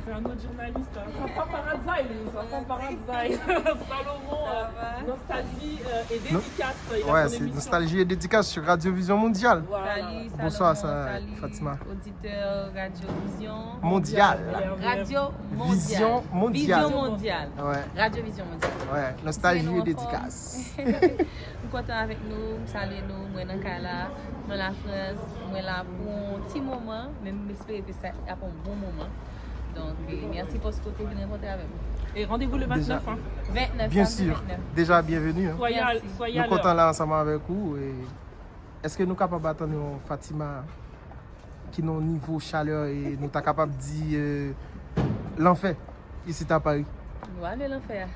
C'est un autre journaliste. Hein. Ça paparazzi, lui. Ça paparazzi. Salomon, Nostalgie et dédicace. Ouais, c'est Nostalgie et dédicace sur Radio Vision Mondiale. Voilà. Salut, Bonsoir, salut, Fatima. Auditeur Radio Vision Mondiale. Radio Mondiale. Vision Mondiale. Vision Mondiale. Ouais. Radio Vision Mondiale. Ouais, Nostalgie et dédicace. Nous comptons avec nous, saluez nous, moi dans Kala, moi la France, moi là pour un petit moment, même j'espère que ça a un bon moment. Donc, merci pour ce que vous venez rencontrer avec nous. Et rendez-vous le 29. Déjà. Hein. 29, Bien samedi sûr. 29. Déjà, bienvenue. Hein. Soyez à Nous l'heure. comptons là ensemble avec vous. Est-ce que nous sommes capables d'attendre Fatima qui est au niveau chaleur et nous sommes capables de dire l'enfer ici à Paris? Nous allons aller l'enfer.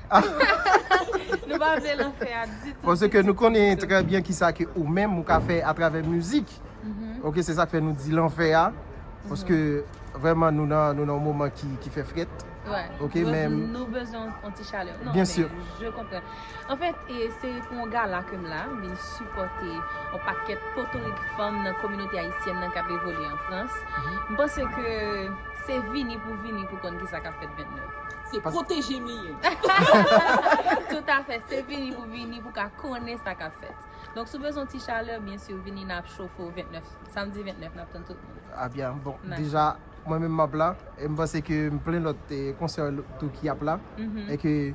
Nous allons aller l'enfer. Parce que nous connaissons très bien qui ça que ou même nous avons fait à travers la musique. Ok, c'est ça que fait nous dire l'enfer. Parce que vraiment nous avons un moment qui fait fret. Ouais. Ok, nous, même. Nous besoin anti-chaleur. Non, Bien mais sûr. Je comprends. En fait, c'est pour un gars là comme là, il supporter un paquet de portoricaines femmes dans la communauté haïtienne qui a évolué en France. Je pense que c'est vini pour qu'on qui ça a fait 29. C'est protéger mieux. Tout à fait, c'est vini pour qu'on connaisse ça qu'a fait. Donc, si vous avez un petit chaleur, bien sûr, venez nous chauffer au 29. Samedi 29, nous attendons tout le monde. Ah bien, bon, Nice. déjà, moi-même, je suis là. Et je pense que je plein d'autres concerts qui y a là. Et que,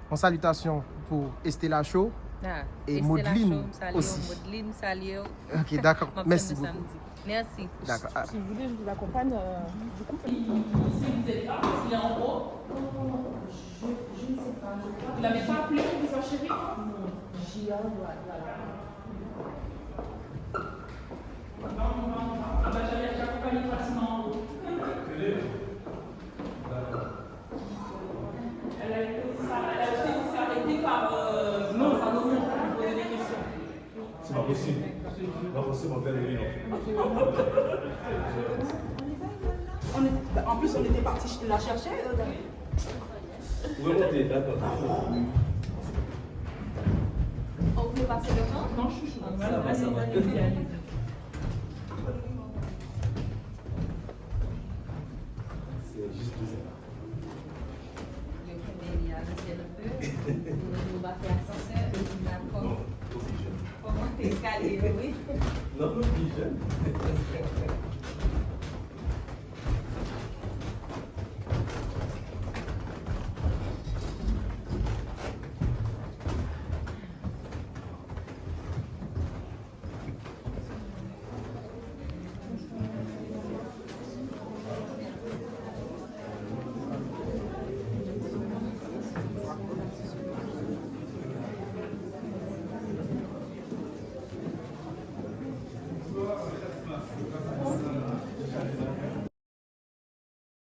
en salutation pour Estella Show Ah, et Estella Maudelyne Show, salut, aussi. Maudelyne, salut. Ok, d'accord. Merci beaucoup. Samedi. Merci. D'accord. Ah, Si vous voulez, je vous accompagne du coup. Si vous êtes là, s'il est en haut. Je ne sais pas. Vous l'avez pas appelé pour vous en chérir? Non. J'y envoie, voilà. Ah bah j'avais accompagné Fatima en haut. Elle a été aussi arrêtée par... Non, ça nous montre pour poser des questions. C'est pas possible. C'est pas possible, on fait les réunions. En plus, on était parti la chercher. Vous pouvez monter, d'accord. On veut passer le temps? Non, je suis chaud. Ça va, ça va.